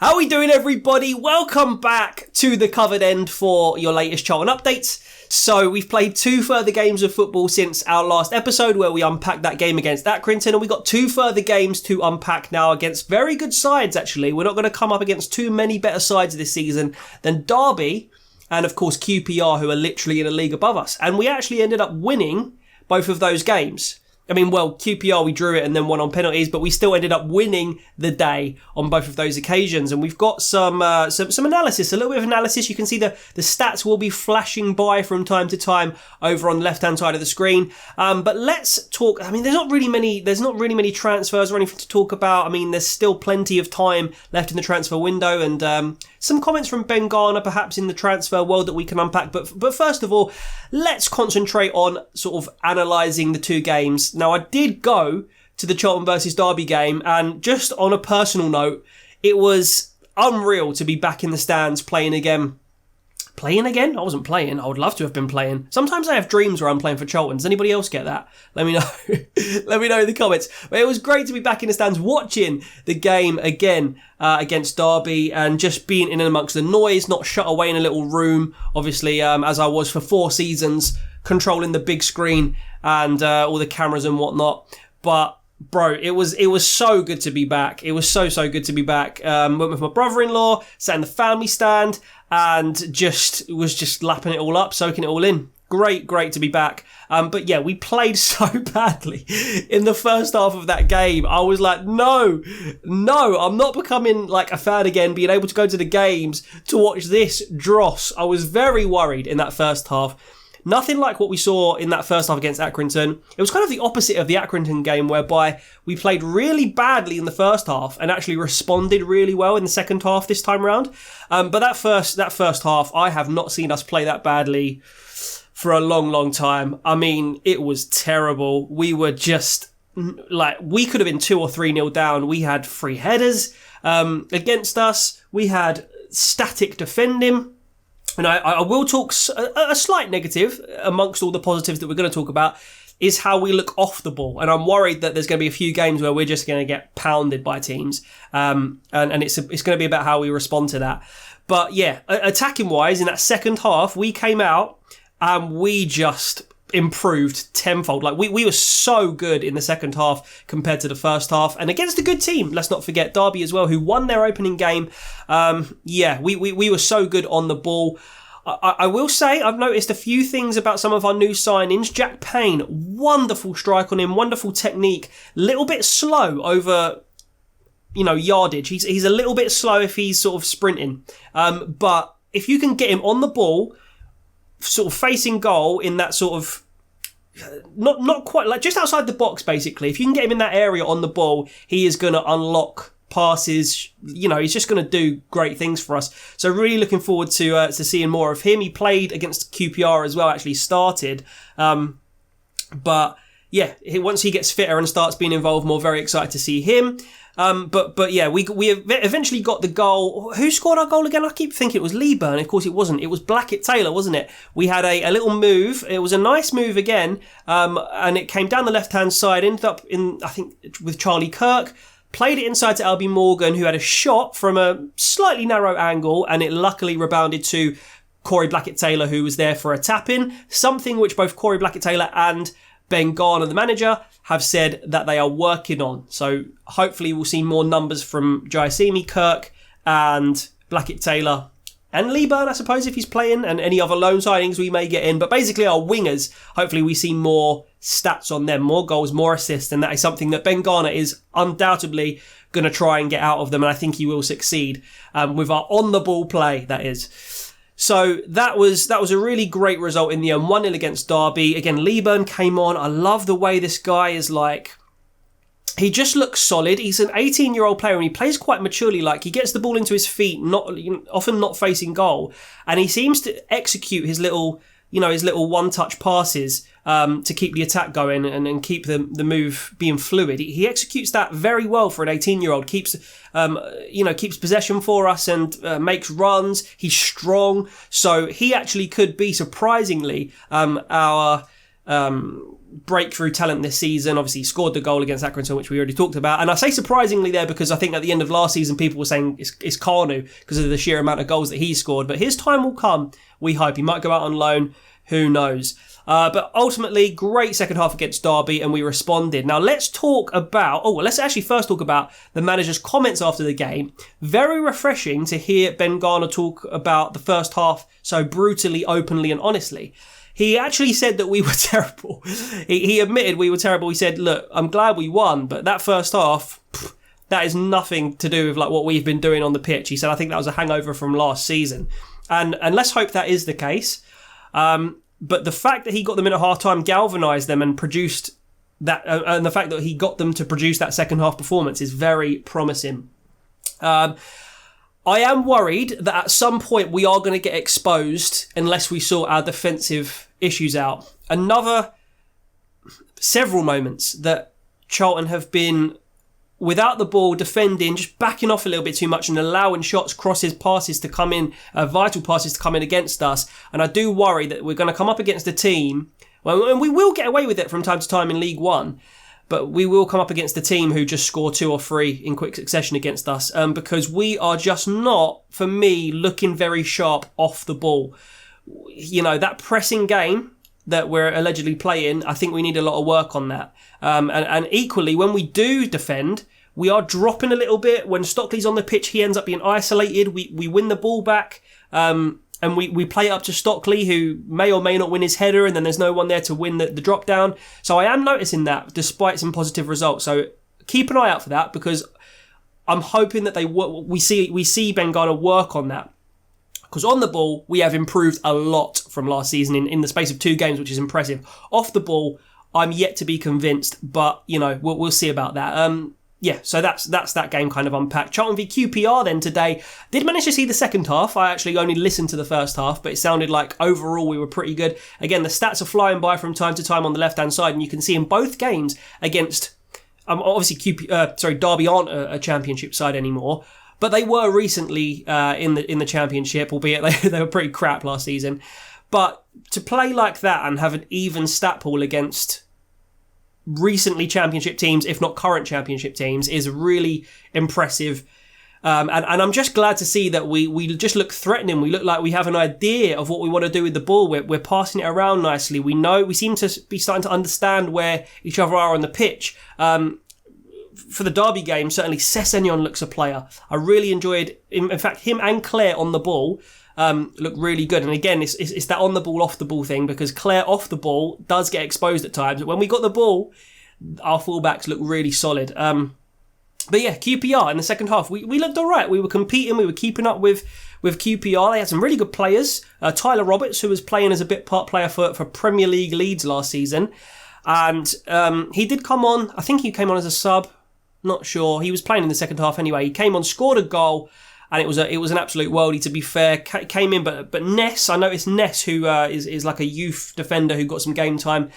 How are we doing, everybody? Welcome back to the covered end for your latest Charlton updates. So we've played 2 further games of football since our last episode where we unpacked that game against Accrington, and we got 2 further games to unpack now against very good sides, actually. We're not going to come up against too many better sides this season than Derby and, of course, QPR, who are literally in a league above us. And we actually ended up winning both of those games. I mean, well, QPR, we drew it and then won on penalties, but we still ended up winning the day on both of those occasions. And we've got some analysis, a little bit of analysis. You can see the stats will be flashing by from time to time over on the left-hand side of the screen. But let's talk. I mean, there's not really many transfers or anything to talk about. I mean, there's still plenty of time left in the transfer window, and some comments from Ben Garner, perhaps in the transfer world, that we can unpack. But first of all, let's concentrate on sort of analysing the 2 games. Now, I did go to the Charlton versus Derby game, and just on a personal note, it was unreal to be back in the stands playing again? I wasn't playing. I would love to have been playing. Sometimes I have dreams where I'm playing for Charlton. Does anybody else get that? Let me know. Let me know in the comments. But it was great to be back in the stands watching the game again against Derby, and just being in and amongst the noise, not shut away in a little room, obviously, as I was for 4 seasons, controlling the big screen and all the cameras and whatnot. But bro, it was so good to be back. It was so good to be back. Went with my brother-in-law, sat in the family stand, and was just lapping it all up, soaking it all in. Great to be back. But yeah, we played so badly in the first half of that game. I was like, no, I'm not becoming like a fan again, being able to go to the games to watch this dross. I was very worried in that first half. Nothing like what we saw in that first half against Accrington. It was kind of the opposite of the Accrington game, whereby we played really badly in the first half and actually responded really well in the second half this time around. But that first half, I have not seen us play that badly for a long time. I mean, it was terrible. We were just like, we could have been 2 or 3-0 down. We had 3 headers against us. We had static defending. And I will talk a slight negative amongst all the positives that we're going to talk about is how we look off the ball. And I'm worried that there's going to be a few games where we're just going to get pounded by teams. And it's going to be about how we respond to that. But yeah, attacking wise, in that second half, we came out and we just improved tenfold. Like we were so good in the second half compared to the first half, and against a good team. Let's not forget Derby as well, who won their opening game. We were so good on the ball. I will say I've noticed a few things about some of our new signings. Jack Payne, wonderful strike on him, wonderful technique. Little bit slow over yardage. He's a little bit slow if he's sort of sprinting. But if you can get him on the ball, sort of facing goal in that sort of not quite, like just outside the box, basically. If you can get him in that area on the ball, he is going to unlock passes. He's just going to do great things for us. So really looking forward to seeing more of him. He played against QPR as well, actually started. But yeah, once he gets fitter and starts being involved more, very excited to see him. But yeah, we eventually got the goal. Who scored our goal again? I keep thinking it was Leeburn. Of course it wasn't. It was Blackett-Taylor, wasn't it? We had a little move. It was a nice move again. And it came down the left-hand side, ended up I think, with Charlie Kirk. Played it inside to Albie Morgan, who had a shot from a slightly narrow angle, and it luckily rebounded to Corey Blackett-Taylor, who was there for a tap-in. Something which both Corey Blackett-Taylor and Ben Garner, the manager, have said that they are working on. So hopefully we'll see more numbers from Jaisimi, Kirk and Blackett-Taylor and Leeburn, I suppose, if he's playing, and any other loan signings we may get in. But basically our wingers, hopefully we see more stats on them, more goals, more assists, and that is something that Ben Garner is undoubtedly going to try and get out of them, and I think he will succeed with our on-the-ball play, that is. So that was a really great result in the end. 1-0 against Derby. Again, Leeburn came on. I love the way this guy is like... He just looks solid. He's an 18-year-old player and he plays quite maturely. Like, he gets the ball into his feet, often not facing goal. And he seems to execute his little one-touch passes to keep the attack going and keep the move being fluid. He executes that very well for an 18-year-old. Keeps possession for us and makes runs. He's strong. So he actually could be, surprisingly, our breakthrough talent this season. Obviously, he scored the goal against Accrington, which we already talked about. And I say surprisingly there because I think at the end of last season, people were saying it's Kanu because of the sheer amount of goals that he scored. But his time will come, we hope. He might go out on loan. Who knows? But ultimately, great second half against Derby, and we responded. Now, let's actually first talk about the manager's comments after the game. Very refreshing to hear Ben Garner talk about the first half so brutally, openly, and honestly. He actually said that we were terrible. He admitted we were terrible. He said, look, I'm glad we won, but that first half, that is nothing to do with like what we've been doing on the pitch. He said, I think that was a hangover from last season. And let's hope that is the case. But the fact that he got them in at half-time galvanised them and produced that, and the fact that he got them to produce that second half performance is very promising. I am worried that at some point we are going to get exposed unless we sort our defensive issues out. Several moments that Charlton have been without the ball, defending, just backing off a little bit too much and allowing shots, crosses, passes to come in, vital passes to come in against us. And I do worry that we're going to come up against a team, and we will get away with it from time to time in League One, but we will come up against a team who just score 2 or 3 in quick succession against us because we are just not, for me, looking very sharp off the ball. You know, that pressing game that we're allegedly playing, I think we need a lot of work on that. And equally, when we do defend, we are dropping a little bit. When Stockley's on the pitch, he ends up being isolated. We win the ball back. And we play it up to Stockley, who may or may not win his header, and then there's no one there to win the drop down. So I am noticing that, despite some positive results. So keep an eye out for that, because I'm hoping that we see Ben Garner work on that. Because on the ball, we have improved a lot from last season in the space of 2 games, which is impressive. Off the ball, I'm yet to be convinced, but you know we'll see about that. Yeah, so that's that game kind of unpacked. Charlton v QPR then today. Did manage to see the second half. I actually only listened to the first half, but it sounded like overall we were pretty good. Again, the stats are flying by from time to time on the left-hand side, and you can see in both games against, obviously Derby aren't a championship side anymore, but they were recently in the championship, albeit they were pretty crap last season. But to play like that and have an even stat pool against recently championship teams, if not current championship teams, is really impressive. And I'm just glad to see that we just look threatening. We look like we have an idea of what we want to do with the ball. We're passing it around nicely. We seem to be starting to understand where each other are on the pitch. For the Derby game, certainly Sessegnon looks a player. I really enjoyed, in fact, him and Claire on the ball look really good. And again, it's that on the ball, off the ball thing, because Claire off the ball does get exposed at times. But when we got the ball, our fullbacks look really solid. But yeah, QPR in the second half, we looked all right. We were competing, we were keeping up with QPR. They had some really good players. Tyler Roberts, who was playing as a bit part player for Premier League Leeds last season. And he did come on, I think he came on as a sub, not sure. He was playing in the second half anyway. He came on, scored a goal, and it was an absolute worldie, to be fair. Came in, but Ness, I noticed Ness, who is like a youth defender who got some game time.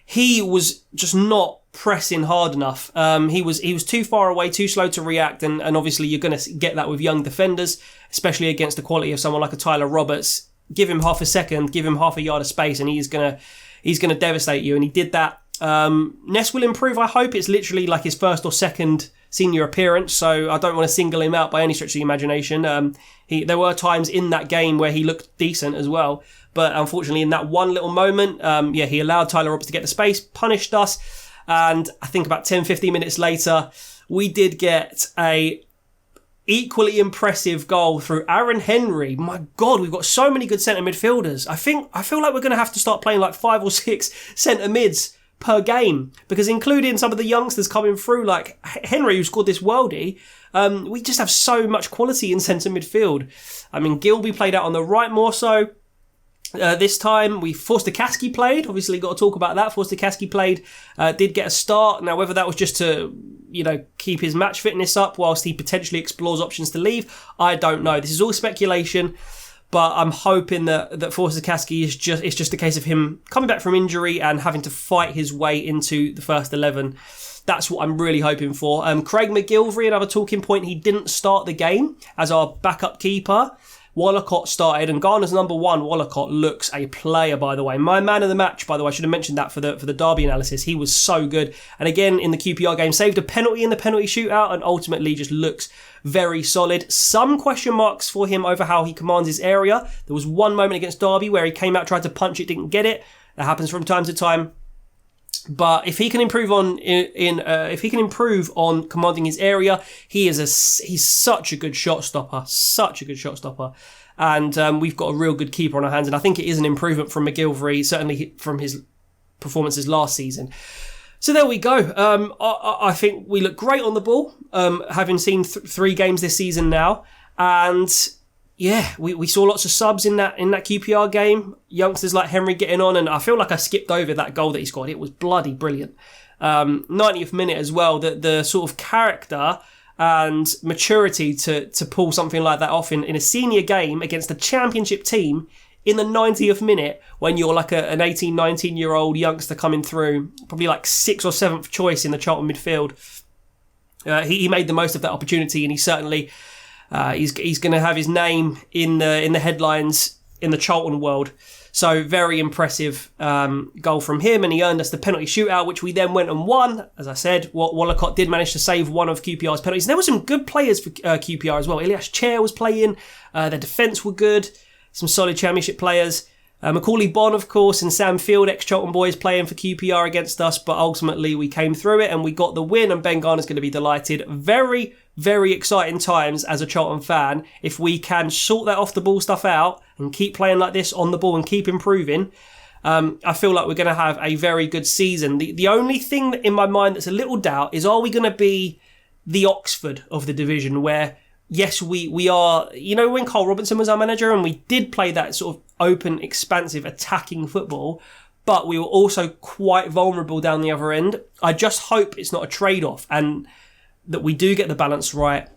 He was just not pressing hard enough. He was too far away, too slow to react, and obviously you're going to get that with young defenders, especially against the quality of someone like a Tyler Roberts. Give him half a second, give him half a yard of space, and he's gonna devastate you. And he did that. Ness will improve, I hope. It's literally like his first or second senior appearance, so I don't want to single him out by any stretch of the imagination. There were times in that game where he looked decent as well, but unfortunately in that one little moment, he allowed Tyler Roberts to get the space, punished us, and I think about 10-15 minutes later, we did get a equally impressive goal through Aaron Henry. My God, we've got so many good centre midfielders. I feel like we're going to have to start playing like 5 or 6 centre mids per game, because including some of the youngsters coming through like Henry, who scored this worldie, we just have so much quality in centre midfield. I mean, Gilby played out on the right more so. This time, Forster-Caskey played. Obviously, got to talk about that. Forster-Caskey played, did get a start. Now, whether that was just to, keep his match fitness up whilst he potentially explores options to leave, I don't know. This is all speculation, but I'm hoping that Forster-Caskey is just a case of him coming back from injury and having to fight his way into the first 11. That's what I'm really hoping for. Craig McGilvery, another talking point, he didn't start the game as our backup keeper. Wollacott started, and Garner's number one, Wollacott, looks a player, by the way. My man of the match, by the way, I should have mentioned that for the Derby analysis. He was so good. And again, in the QPR game, saved a penalty in the penalty shootout and ultimately just looks very solid. Some question marks for him over how he commands his area. There was one moment against Derby where he came out, tried to punch it, didn't get it. That happens from time to time. But if he can improve on commanding his area, he's such a good shot stopper, and we've got a real good keeper on our hands. And I think it is an improvement from McGilvery, certainly from his performances last season. So there we go. I think we look great on the ball, having seen 3 games this season now, and yeah, we saw lots of subs in that QPR game. Youngsters like Henry getting on, and I feel like I skipped over that goal that he scored. It was bloody brilliant. 90th minute as well. The sort of character and maturity to pull something like that off in a senior game against a championship team in the 90th minute when you're like an 18, 19-year-old youngster coming through, probably like 6th or 7th choice in the Charlton midfield. He made the most of that opportunity, and he certainly... he's going to have his name in the headlines in the Charlton world. So very impressive goal from him, and he earned us the penalty shootout, which we then went and won. As I said, Wollacott did manage to save one of QPR's penalties. There were some good players for QPR as well. Elias Chair was playing. Their defence were good. Some solid championship players. Macaulay Bonne, of course, and Sam Field, ex-Charlton boys, playing for QPR against us, but ultimately we came through it and we got the win, and Ben Garner's going to be delighted. Very, very exciting times as a Charlton fan. If we can sort that off-the-ball stuff out and keep playing like this on the ball and keep improving, I feel like we're going to have a very good season. The only thing in my mind that's a little doubt is, are we going to be the Oxford of the division where... Yes, we are, you know, when Carl Robinson was our manager and we did play that sort of open, expansive, attacking football, but we were also quite vulnerable down the other end. I just hope it's not a trade-off and that we do get the balance right.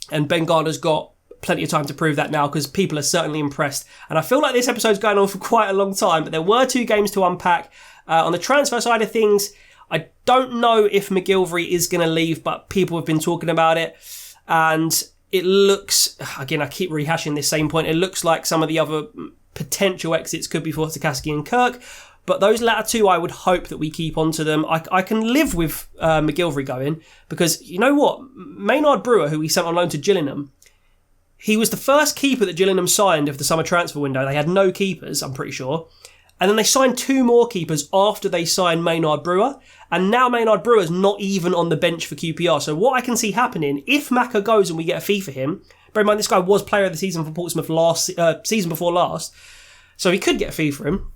And Ben Garner's got plenty of time to prove that now, because people are certainly impressed. And I feel like this episode's going on for quite a long time, but there were 2 games to unpack. On the transfer side of things, I don't know if McGilvery is going to leave, but people have been talking about it. And it looks, again, I keep rehashing this same point, it looks like some of the other potential exits could be for Tarkowski and Kirk. But those latter 2, I would hope that we keep onto them. I can live with McGilvery going, because you know what? Maynard Brewer, who we sent on loan to Gillingham, he was the first keeper that Gillingham signed of the summer transfer window. They had no keepers, I'm pretty sure. And then they signed 2 more keepers after they signed Maynard Brewer. And now Maynard Brewer's not even on the bench for QPR. So what I can see happening, if Maka goes and we get a fee for him, bear in mind this guy was player of the season for Portsmouth season before last. So he could get a fee for him.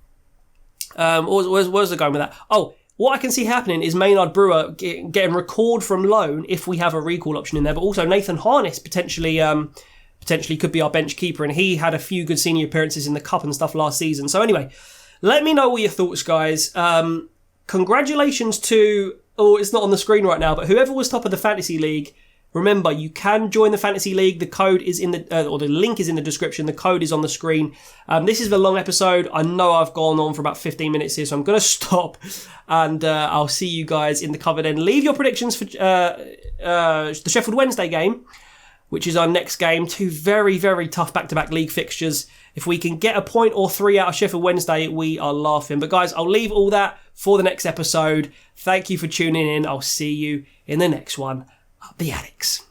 Where's the going with that? Oh, what I can see happening is Maynard Brewer getting recalled from loan if we have a recall option in there. But also Nathan Harness potentially could be our bench keeper. And he had a few good senior appearances in the Cup and stuff last season. So anyway... Let me know what your thoughts, guys. Congratulations to... Oh, it's not on the screen right now, but whoever was top of the Fantasy League, remember, you can join the Fantasy League. The code is in the... or the link is in the description. The code is on the screen. This is the long episode. I know I've gone on for about 15 minutes here, so I'm going to stop. And I'll see you guys in the covered end. Leave your predictions for the Sheffield Wednesday game, which is our next game. 2 very, very tough back-to-back league fixtures. If we can get a point or 3 out of Sheffield Wednesday, we are laughing. But guys, I'll leave all that for the next episode. Thank you for tuning in. I'll see you in the next one. Up the Attics.